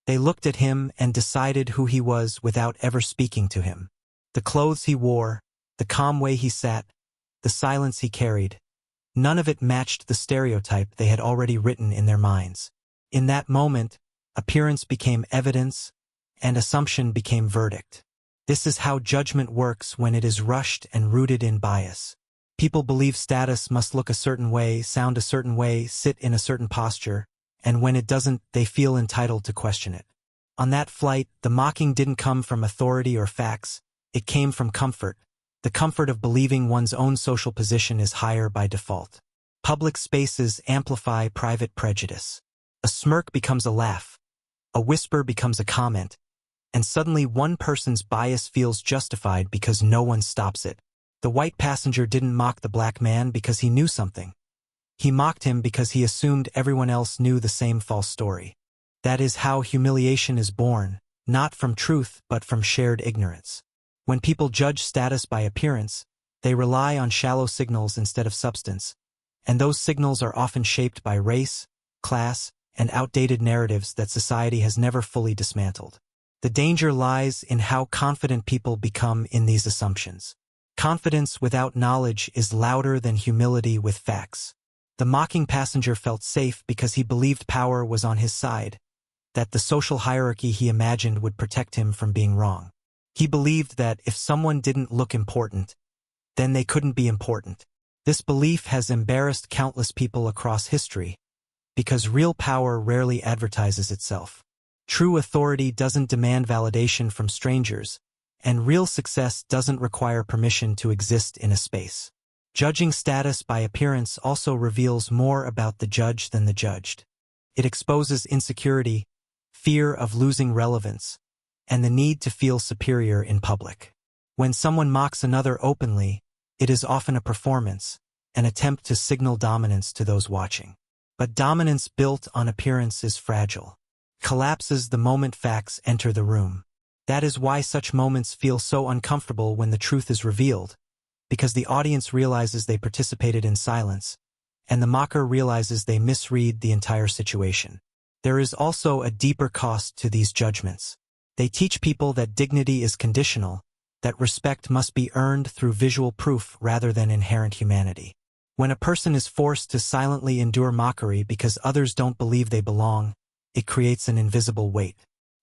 They looked at him and decided who he was without ever speaking to him. The clothes he wore, the calm way he sat, the silence he carried, none of it matched the stereotype they had already written in their minds. In that moment, appearance became evidence, and assumption became verdict. This is how judgment works when it is rushed and rooted in bias. People believe status must look a certain way, sound a certain way, sit in a certain posture, and when it doesn't, they feel entitled to question it. On that flight, the mocking didn't come from authority or facts, it came from comfort, the comfort of believing one's own social position is higher by default. Public spaces amplify private prejudice. A smirk becomes a laugh, a whisper becomes a comment, and suddenly one person's bias feels justified because no one stops it. The white passenger didn't mock the black man because he knew something. He mocked him because he assumed everyone else knew the same false story. That is how humiliation is born, not from truth but from shared ignorance. When people judge status by appearance, they rely on shallow signals instead of substance, and those signals are often shaped by race, class, and outdated narratives that society has never fully dismantled. The danger lies in how confident people become in these assumptions. Confidence without knowledge is louder than humility with facts. The mocking passenger felt safe because he believed power was on his side, that the social hierarchy he imagined would protect him from being wrong. He believed that if someone didn't look important, then they couldn't be important. This belief has embarrassed countless people across history, because real power rarely advertises itself. True authority doesn't demand validation from strangers, and real success doesn't require permission to exist in a space. Judging status by appearance also reveals more about the judge than the judged. It exposes insecurity, fear of losing relevance, and the need to feel superior in public. When someone mocks another openly, it is often a performance, an attempt to signal dominance to those watching. But dominance built on appearance is fragile. Collapses the moment facts enter the room. That is why such moments feel so uncomfortable when the truth is revealed, because the audience realizes they participated in silence, and the mocker realizes they misread the entire situation. There is also a deeper cost to these judgments. They teach people that dignity is conditional, that respect must be earned through visual proof rather than inherent humanity. When a person is forced to silently endure mockery because others don't believe they belong, it creates an invisible weight.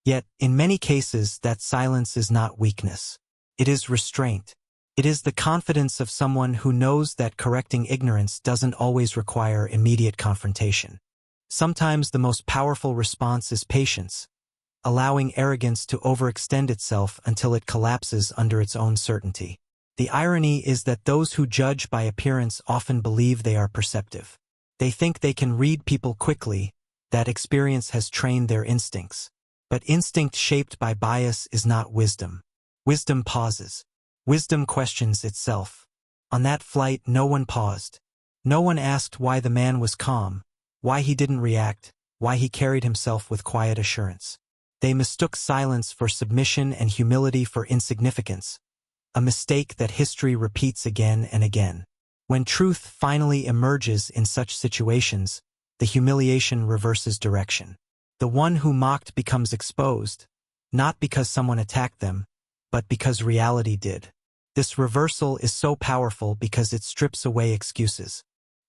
Yet, in many cases, that silence is not weakness. It is restraint. It is the confidence of someone who knows that correcting ignorance doesn't always require immediate confrontation. Sometimes the most powerful response is patience, allowing arrogance to overextend itself until it collapses under its own certainty. The irony is that those who judge by appearance often believe they are perceptive. They think they can read people quickly, that experience has trained their instincts. But instinct shaped by bias is not wisdom. Wisdom pauses. Wisdom questions itself. On that flight, no one paused. No one asked why the man was calm, why he didn't react, why he carried himself with quiet assurance. They mistook silence for submission and humility for insignificance, a mistake that history repeats again and again. When truth finally emerges in such situations, the humiliation reverses direction. The one who mocked becomes exposed, not because someone attacked them, but because reality did. This reversal is so powerful because it strips away excuses.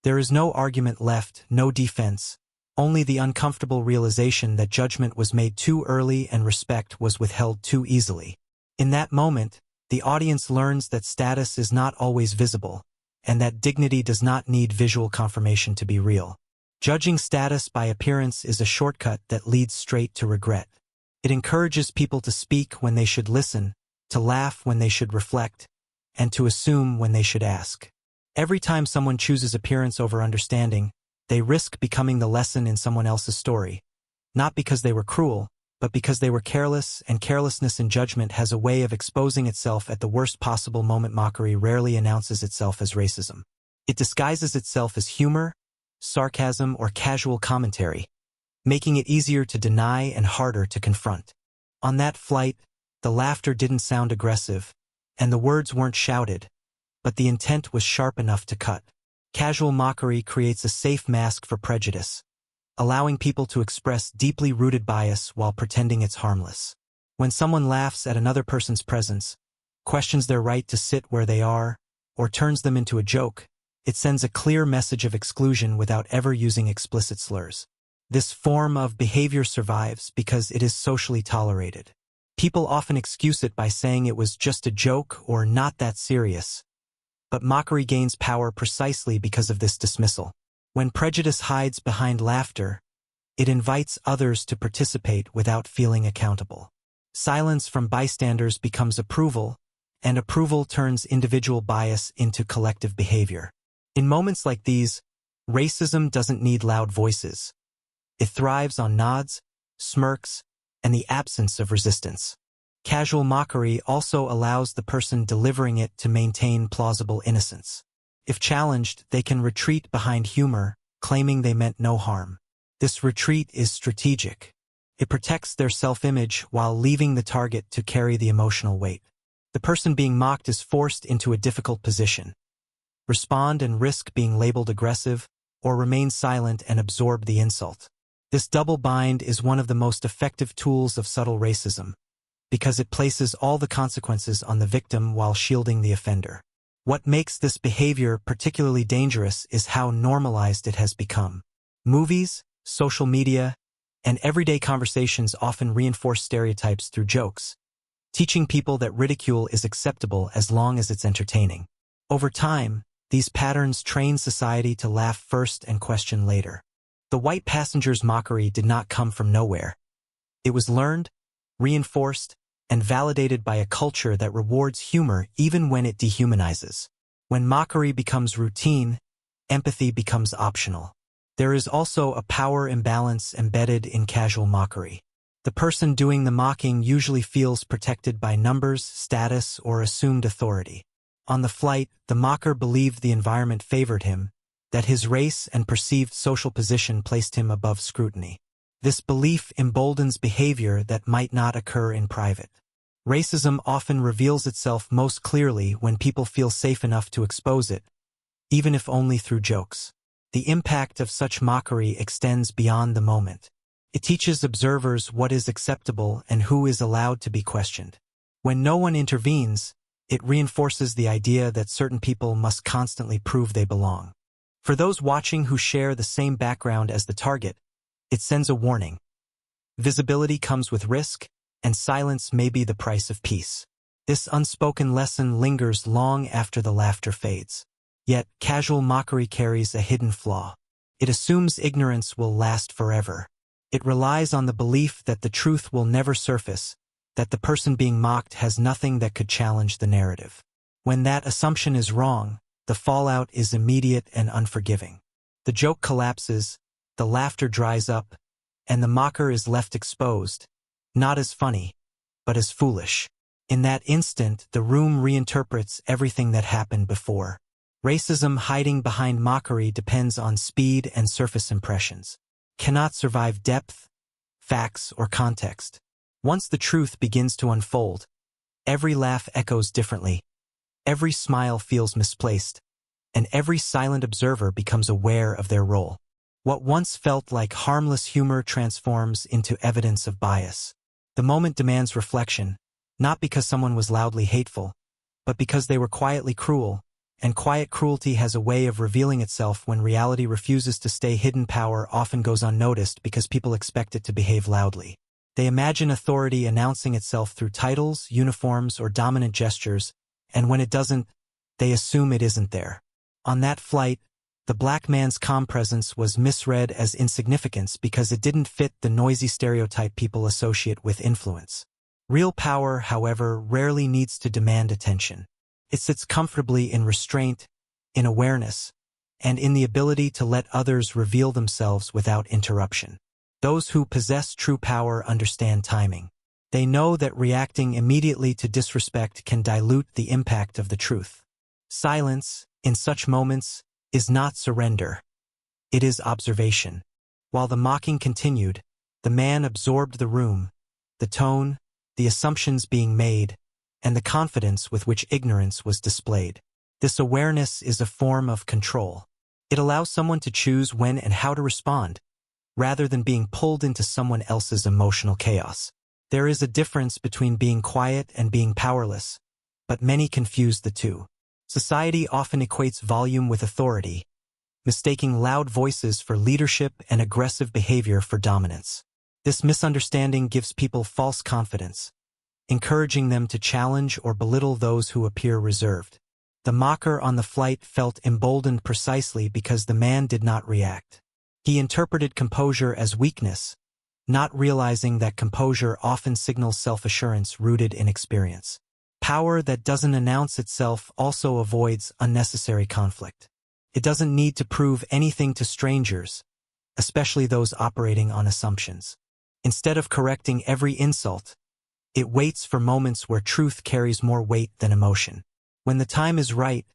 There is no argument left, no defense, only the uncomfortable realization that judgment was made too early and respect was withheld too easily. In that moment, the audience learns that status is not always visible, and that dignity does not need visual confirmation to be real. Judging status by appearance is a shortcut that leads straight to regret. It encourages people to speak when they should listen, to laugh when they should reflect, and to assume when they should ask. Every time someone chooses appearance over understanding, they risk becoming the lesson in someone else's story, not because they were cruel, but because they were careless, and carelessness in judgment has a way of exposing itself at the worst possible moment. Mockery rarely announces itself as racism. It disguises itself as humor, sarcasm, or casual commentary, making it easier to deny and harder to confront. On that flight, the laughter didn't sound aggressive, and the words weren't shouted, but the intent was sharp enough to cut. Casual mockery creates a safe mask for prejudice, allowing people to express deeply rooted bias while pretending it's harmless. When someone laughs at another person's presence, questions their right to sit where they are, or turns them into a joke, it sends a clear message of exclusion without ever using explicit slurs. This form of behavior survives because it is socially tolerated. People often excuse it by saying it was just a joke or not that serious. But mockery gains power precisely because of this dismissal. When prejudice hides behind laughter, it invites others to participate without feeling accountable. Silence from bystanders becomes approval, and approval turns individual bias into collective behavior. In moments like these, racism doesn't need loud voices. It thrives on nods, smirks, and the absence of resistance. Casual mockery also allows the person delivering it to maintain plausible innocence. If challenged, they can retreat behind humor, claiming they meant no harm. This retreat is strategic. It protects their self-image while leaving the target to carry the emotional weight. The person being mocked is forced into a difficult position. Respond and risk being labeled aggressive, or remain silent and absorb the insult. This double bind is one of the most effective tools of subtle racism, because it places all the consequences on the victim while shielding the offender. What makes this behavior particularly dangerous is how normalized it has become. Movies, social media, and everyday conversations often reinforce stereotypes through jokes, teaching people that ridicule is acceptable as long as it's entertaining. Over time, these patterns train society to laugh first and question later. The white passenger's mockery did not come from nowhere. It was learned, reinforced, and validated by a culture that rewards humor even when it dehumanizes. When mockery becomes routine, empathy becomes optional. There is also a power imbalance embedded in casual mockery. The person doing the mocking usually feels protected by numbers, status, or assumed authority. On the flight, the mocker believed the environment favored him, that his race and perceived social position placed him above scrutiny. This belief emboldens behavior that might not occur in private. Racism often reveals itself most clearly when people feel safe enough to expose it, even if only through jokes. The impact of such mockery extends beyond the moment. It teaches observers what is acceptable and who is allowed to be questioned. When no one intervenes, it reinforces the idea that certain people must constantly prove they belong. For those watching who share the same background as the target, it sends a warning. Visibility comes with risk, and silence may be the price of peace. This unspoken lesson lingers long after the laughter fades. Yet, casual mockery carries a hidden flaw. It assumes ignorance will last forever. It relies on the belief that the truth will never surface, that the person being mocked has nothing that could challenge the narrative. When that assumption is wrong, the fallout is immediate and unforgiving. The joke collapses, the laughter dries up, and the mocker is left exposed, not as funny, but as foolish. In that instant, the room reinterprets everything that happened before. Racism hiding behind mockery depends on speed and surface impressions. Cannot survive depth, facts, or context. Once the truth begins to unfold, every laugh echoes differently, every smile feels misplaced, and every silent observer becomes aware of their role. What once felt like harmless humor transforms into evidence of bias. The moment demands reflection, not because someone was loudly hateful, but because they were quietly cruel, and quiet cruelty has a way of revealing itself when reality refuses to stay hidden. Power often goes unnoticed because people expect it to behave loudly. They imagine authority announcing itself through titles, uniforms, or dominant gestures, and when it doesn't, they assume it isn't there. On that flight, the black man's calm presence was misread as insignificance because it didn't fit the noisy stereotype people associate with influence. Real power, however, rarely needs to demand attention. It sits comfortably in restraint, in awareness, and in the ability to let others reveal themselves without interruption. Those who possess true power understand timing. They know that reacting immediately to disrespect can dilute the impact of the truth. Silence, in such moments, is not surrender. It is observation. While the mocking continued, the man absorbed the room, the tone, the assumptions being made, and the confidence with which ignorance was displayed. This awareness is a form of control. It allows someone to choose when and how to respond, rather than being pulled into someone else's emotional chaos. There is a difference between being quiet and being powerless, but many confuse the two. Society often equates volume with authority, mistaking loud voices for leadership and aggressive behavior for dominance. This misunderstanding gives people false confidence, encouraging them to challenge or belittle those who appear reserved. The mocker on the flight felt emboldened precisely because the man did not react. He interpreted composure as weakness, not realizing that composure often signals self-assurance rooted in experience. Power that doesn't announce itself also avoids unnecessary conflict. It doesn't need to prove anything to strangers, especially those operating on assumptions. Instead of correcting every insult, it waits for moments where truth carries more weight than emotion. When the time is right,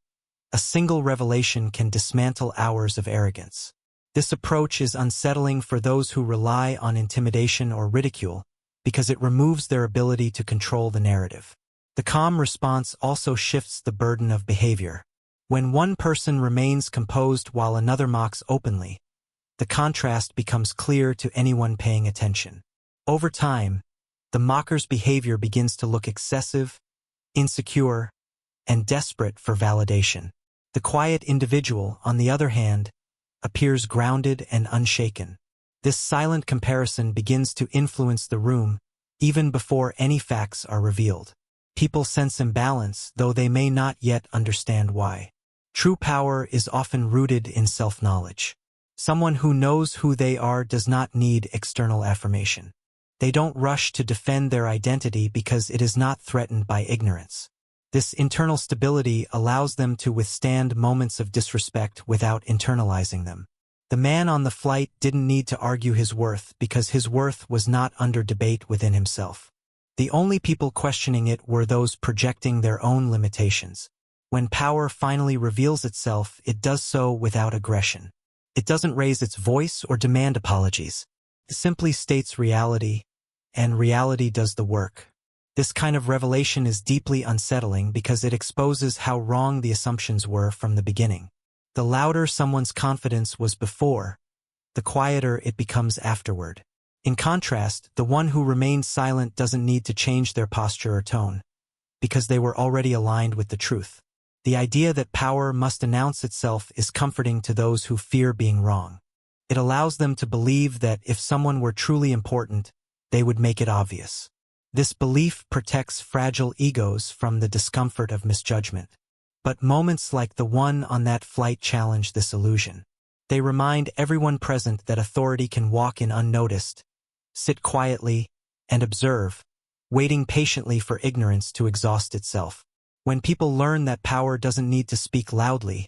a single revelation can dismantle hours of arrogance. This approach is unsettling for those who rely on intimidation or ridicule because it removes their ability to control the narrative. The calm response also shifts the burden of behavior. When one person remains composed while another mocks openly, the contrast becomes clear to anyone paying attention. Over time, the mocker's behavior begins to look excessive, insecure, and desperate for validation. The quiet individual, on the other hand, appears grounded and unshaken. This silent comparison begins to influence the room even before any facts are revealed. People sense imbalance, though they may not yet understand why. True power is often rooted in self-knowledge. Someone who knows who they are does not need external affirmation. They don't rush to defend their identity because it is not threatened by ignorance. This internal stability allows them to withstand moments of disrespect without internalizing them. The man on the flight didn't need to argue his worth because his worth was not under debate within himself. The only people questioning it were those projecting their own limitations. When power finally reveals itself, it does so without aggression. It doesn't raise its voice or demand apologies. It simply states reality, and reality does the work. This kind of revelation is deeply unsettling because it exposes how wrong the assumptions were from the beginning. The louder someone's confidence was before, the quieter it becomes afterward. In contrast, the one who remained silent doesn't need to change their posture or tone, because they were already aligned with the truth. The idea that power must announce itself is comforting to those who fear being wrong. It allows them to believe that if someone were truly important, they would make it obvious. This belief protects fragile egos from the discomfort of misjudgment. But moments like the one on that flight challenge this illusion. They remind everyone present that authority can walk in unnoticed, sit quietly, and observe, waiting patiently for ignorance to exhaust itself. When people learn that power doesn't need to speak loudly,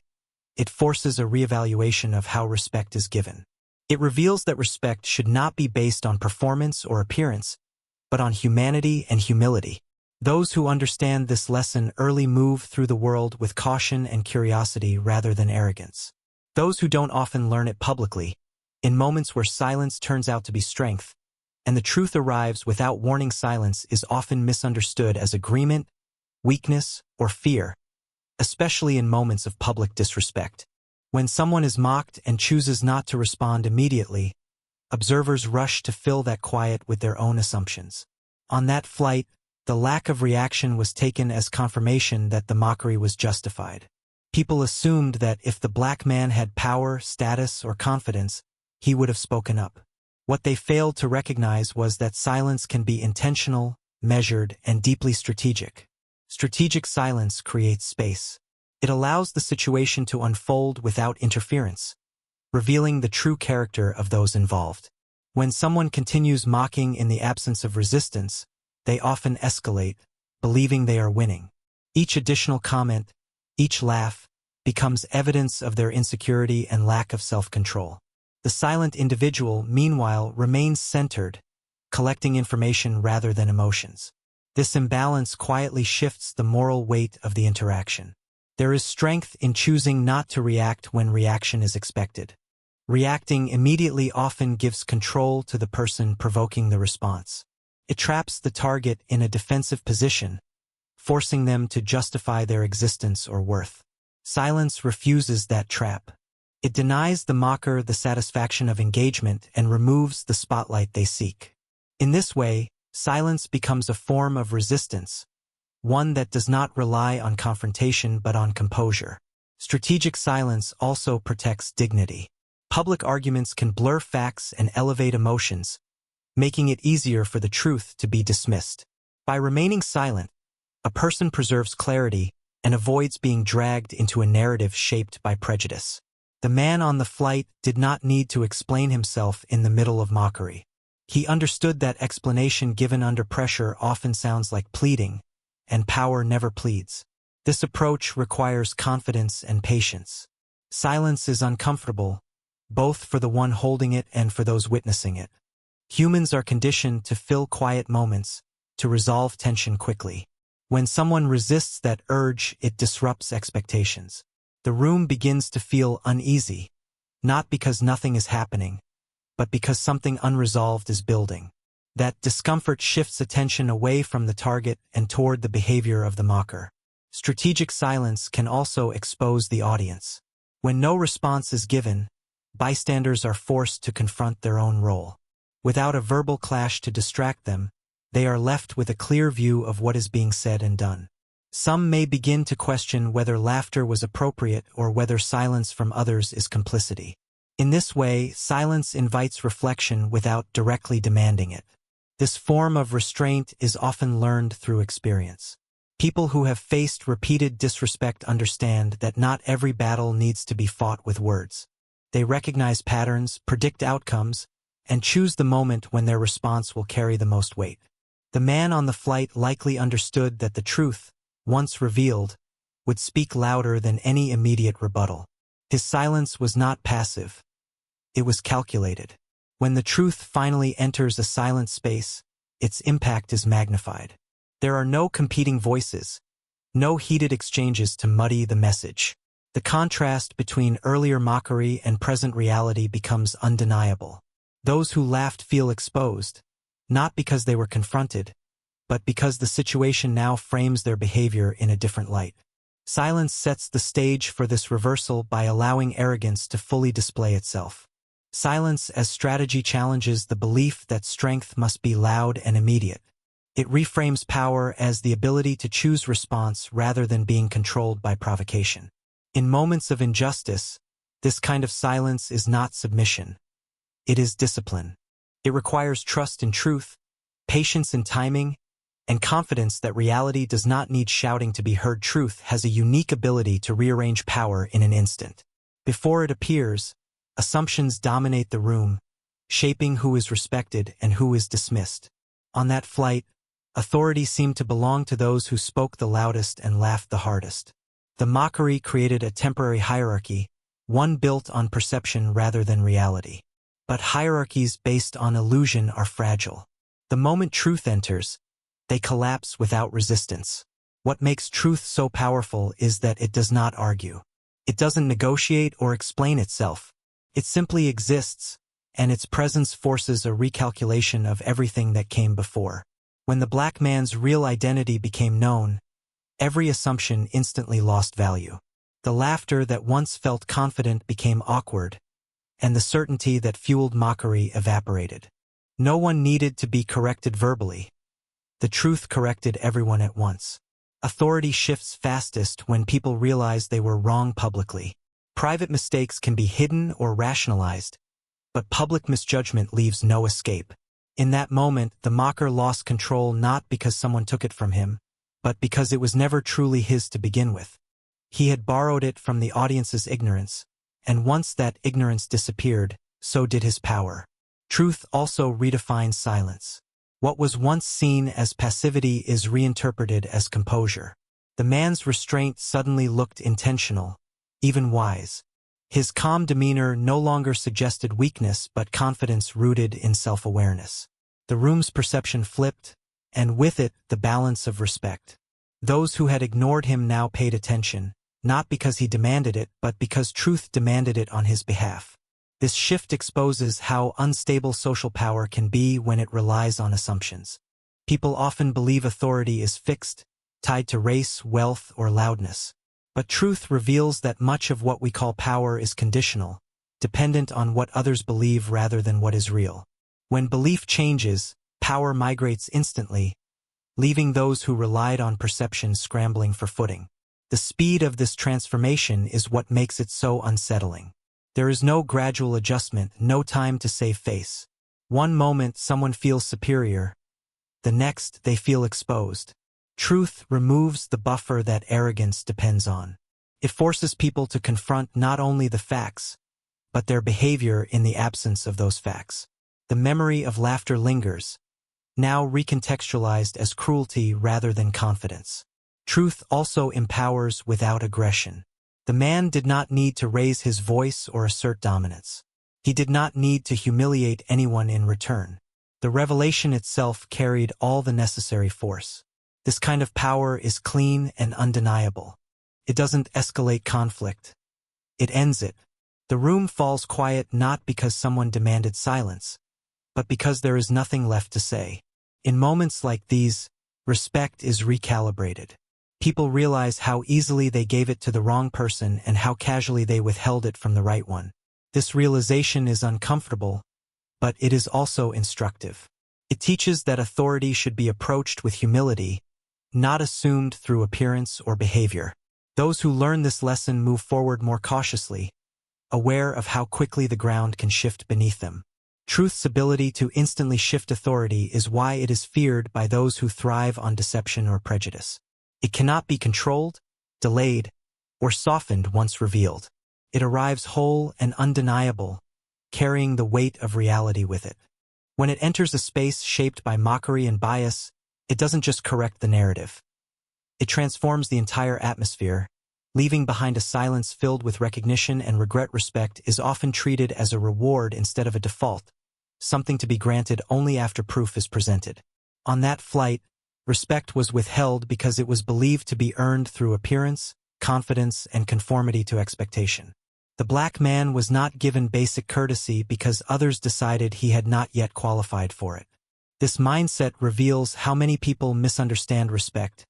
it forces a reevaluation of how respect is given. It reveals that respect should not be based on performance or appearance, but on humanity and humility. Those who understand this lesson early move through the world with caution and curiosity rather than arrogance. Those who don't often learn it publicly, in moments where silence turns out to be strength, and the truth arrives without warning, silence is often misunderstood as agreement, weakness, or fear, especially in moments of public disrespect. When someone is mocked and chooses not to respond immediately, observers rush to fill that quiet with their own assumptions. On that flight, the lack of reaction was taken as confirmation that the mockery was justified. People assumed that if the black man had power, status, or confidence, he would have spoken up. What they failed to recognize was that silence can be intentional, measured, and deeply strategic. Strategic silence creates space. It allows the situation to unfold without interference, revealing the true character of those involved. When someone continues mocking in the absence of resistance, they often escalate, believing they are winning. Each additional comment, each laugh, becomes evidence of their insecurity and lack of self-control. The silent individual, meanwhile, remains centered, collecting information rather than emotions. This imbalance quietly shifts the moral weight of the interaction. There is strength in choosing not to react when reaction is expected. Reacting immediately often gives control to the person provoking the response. It traps the target in a defensive position, forcing them to justify their existence or worth. Silence refuses that trap. It denies the mocker the satisfaction of engagement and removes the spotlight they seek. In this way, silence becomes a form of resistance, one that does not rely on confrontation but on composure. Strategic silence also protects dignity. Public arguments can blur facts and elevate emotions, making it easier for the truth to be dismissed. By remaining silent, a person preserves clarity and avoids being dragged into a narrative shaped by prejudice. The man on the flight did not need to explain himself in the middle of mockery. He understood that explanation given under pressure often sounds like pleading, and power never pleads. This approach requires confidence and patience. Silence is uncomfortable, both for the one holding it and for those witnessing it. Humans are conditioned to fill quiet moments, to resolve tension quickly. When someone resists that urge, it disrupts expectations. The room begins to feel uneasy, not because nothing is happening, but because something unresolved is building. That discomfort shifts attention away from the target and toward the behavior of the mocker. Strategic silence can also expose the audience. When no response is given, bystanders are forced to confront their own role. Without a verbal clash to distract them, they are left with a clear view of what is being said and done. Some may begin to question whether laughter was appropriate or whether silence from others is complicity. In this way, silence invites reflection without directly demanding it. This form of restraint is often learned through experience. People who have faced repeated disrespect understand that not every battle needs to be fought with words. They recognize patterns, predict outcomes, and choose the moment when their response will carry the most weight. The man on the flight likely understood that the truth, once revealed, would speak louder than any immediate rebuttal. His silence was not passive. It was calculated. When the truth finally enters a silent space, its impact is magnified. There are no competing voices, no heated exchanges to muddy the message. The contrast between earlier mockery and present reality becomes undeniable. Those who laughed feel exposed, not because they were confronted, but because the situation now frames their behavior in a different light. Silence sets the stage for this reversal by allowing arrogance to fully display itself. Silence as strategy challenges the belief that strength must be loud and immediate. It reframes power as the ability to choose response rather than being controlled by provocation. In moments of injustice, this kind of silence is not submission. It is discipline. It requires trust in truth, patience in timing, and confidence that reality does not need shouting to be heard. Truth has a unique ability to rearrange power in an instant. Before it appears, assumptions dominate the room, shaping who is respected and who is dismissed. On that flight, authority seemed to belong to those who spoke the loudest and laughed the hardest. The mockery created a temporary hierarchy, one built on perception rather than reality. But hierarchies based on illusion are fragile. The moment truth enters, they collapse without resistance. What makes truth so powerful is that it does not argue. It doesn't negotiate or explain itself. It simply exists, and its presence forces a recalculation of everything that came before. When the black man's real identity became known, every assumption instantly lost value. The laughter that once felt confident became awkward, and the certainty that fueled mockery evaporated. No one needed to be corrected verbally. The truth corrected everyone at once. Authority shifts fastest when people realize they were wrong publicly. Private mistakes can be hidden or rationalized, but public misjudgment leaves no escape. In that moment, the mocker lost control not because someone took it from him, but because it was never truly his to begin with. He had borrowed it from the audience's ignorance, and once that ignorance disappeared, so did his power. Truth also redefines silence. What was once seen as passivity is reinterpreted as composure. The man's restraint suddenly looked intentional, even wise. His calm demeanor no longer suggested weakness but confidence rooted in self-awareness. The room's perception flipped, and with it the balance of respect. Those who had ignored him now paid attention, not because he demanded it but because truth demanded it on his behalf. This shift exposes how unstable social power can be when it relies on assumptions. People often believe authority is fixed, tied to race, wealth, or loudness. But truth reveals that much of what we call power is conditional, dependent on what others believe rather than what is real. When belief changes, power migrates instantly, leaving those who relied on perception scrambling for footing. The speed of this transformation is what makes it so unsettling. There is no gradual adjustment, no time to save face. One moment someone feels superior, the next they feel exposed. Truth removes the buffer that arrogance depends on. It forces people to confront not only the facts, but their behavior in the absence of those facts. The memory of laughter lingers, now recontextualized as cruelty rather than confidence. Truth also empowers without aggression. The man did not need to raise his voice or assert dominance. He did not need to humiliate anyone in return. The revelation itself carried all the necessary force. This kind of power is clean and undeniable. It doesn't escalate conflict. It ends it. The room falls quiet not because someone demanded silence, but because there is nothing left to say. In moments like these, respect is recalibrated. People realize how easily they gave it to the wrong person and how casually they withheld it from the right one. This realization is uncomfortable, but it is also instructive. It teaches that authority should be approached with humility, not assumed through appearance or behavior. Those who learn this lesson move forward more cautiously, aware of how quickly the ground can shift beneath them. Truth's ability to instantly shift authority is why it is feared by those who thrive on deception or prejudice. It cannot be controlled, delayed, or softened once revealed. It arrives whole and undeniable, carrying the weight of reality with it. When it enters a space shaped by mockery and bias, it doesn't just correct the narrative. It transforms the entire atmosphere, leaving behind a silence filled with recognition and regret. Respect is often treated as a reward instead of a default, something to be granted only after proof is presented. On that flight, respect was withheld because it was believed to be earned through appearance, confidence, and conformity to expectation. The black man was not given basic courtesy because others decided he had not yet qualified for it. This mindset reveals how many people misunderstand respect,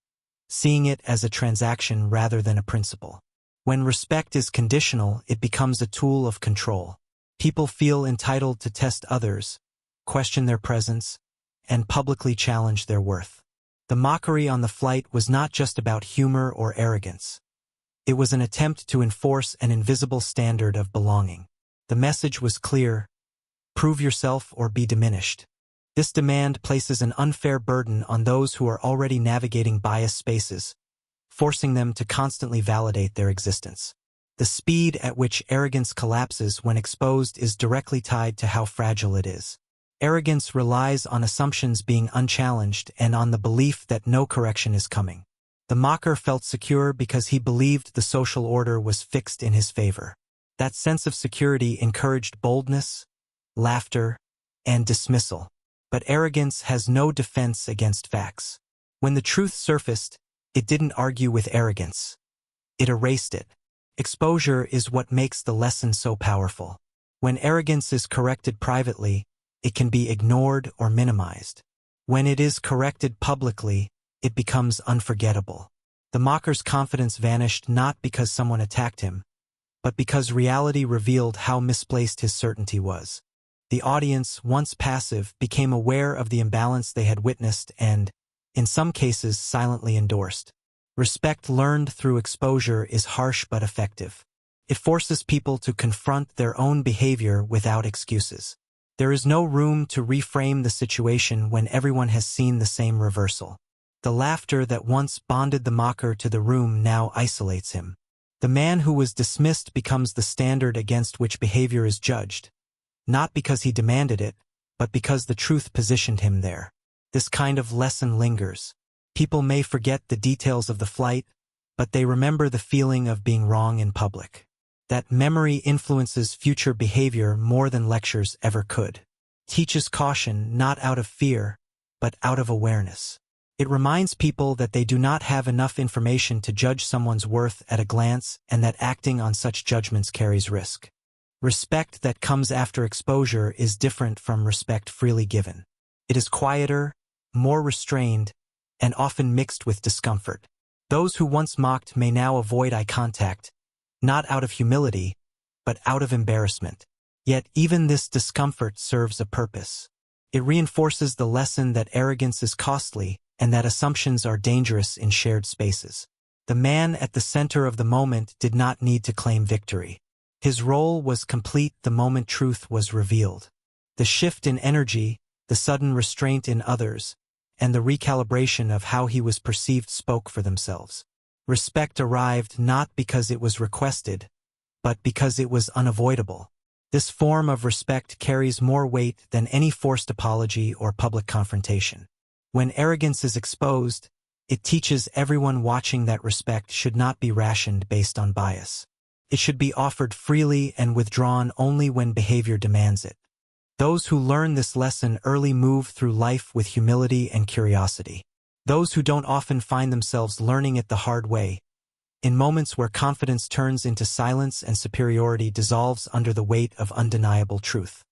seeing it as a transaction rather than a principle. When respect is conditional, it becomes a tool of control. People feel entitled to test others, question their presence, and publicly challenge their worth. The mockery on the flight was not just about humor or arrogance. It was an attempt to enforce an invisible standard of belonging. The message was clear: prove yourself or be diminished. This demand places an unfair burden on those who are already navigating biased spaces, forcing them to constantly validate their existence. The speed at which arrogance collapses when exposed is directly tied to how fragile it is. Arrogance relies on assumptions being unchallenged and on the belief that no correction is coming. The mocker felt secure because he believed the social order was fixed in his favor. That sense of security encouraged boldness, laughter, and dismissal. But arrogance has no defense against facts. When the truth surfaced, it didn't argue with arrogance. It erased it. Exposure is what makes the lesson so powerful. When arrogance is corrected privately, it can be ignored or minimized. When it is corrected publicly, it becomes unforgettable. The mocker's confidence vanished not because someone attacked him, but because reality revealed how misplaced his certainty was. The audience, once passive, became aware of the imbalance they had witnessed and, in some cases, silently endorsed. Respect learned through exposure is harsh but effective. It forces people to confront their own behavior without excuses. There is no room to reframe the situation when everyone has seen the same reversal. The laughter that once bonded the mocker to the room now isolates him. The man who was dismissed becomes the standard against which behavior is judged, not because he demanded it, but because the truth positioned him there. This kind of lesson lingers. People may forget the details of the flight, but they remember the feeling of being wrong in public. That memory influences future behavior more than lectures ever could. Teaches caution not out of fear, but out of awareness. It reminds people that they do not have enough information to judge someone's worth at a glance and that acting on such judgments carries risk. Respect that comes after exposure is different from respect freely given. It is quieter, more restrained, and often mixed with discomfort. Those who once mocked may now avoid eye contact, not out of humility, but out of embarrassment. Yet even this discomfort serves a purpose. It reinforces the lesson that arrogance is costly and that assumptions are dangerous in shared spaces. The man at the center of the moment did not need to claim victory. His role was complete the moment truth was revealed. The shift in energy, the sudden restraint in others, and the recalibration of how he was perceived spoke for themselves. Respect arrived not because it was requested, but because it was unavoidable. This form of respect carries more weight than any forced apology or public confrontation. When arrogance is exposed, it teaches everyone watching that respect should not be rationed based on bias. It should be offered freely and withdrawn only when behavior demands it. Those who learn this lesson early move through life with humility and curiosity. Those who don't often find themselves learning it the hard way, in moments where confidence turns into silence and superiority dissolves under the weight of undeniable truth.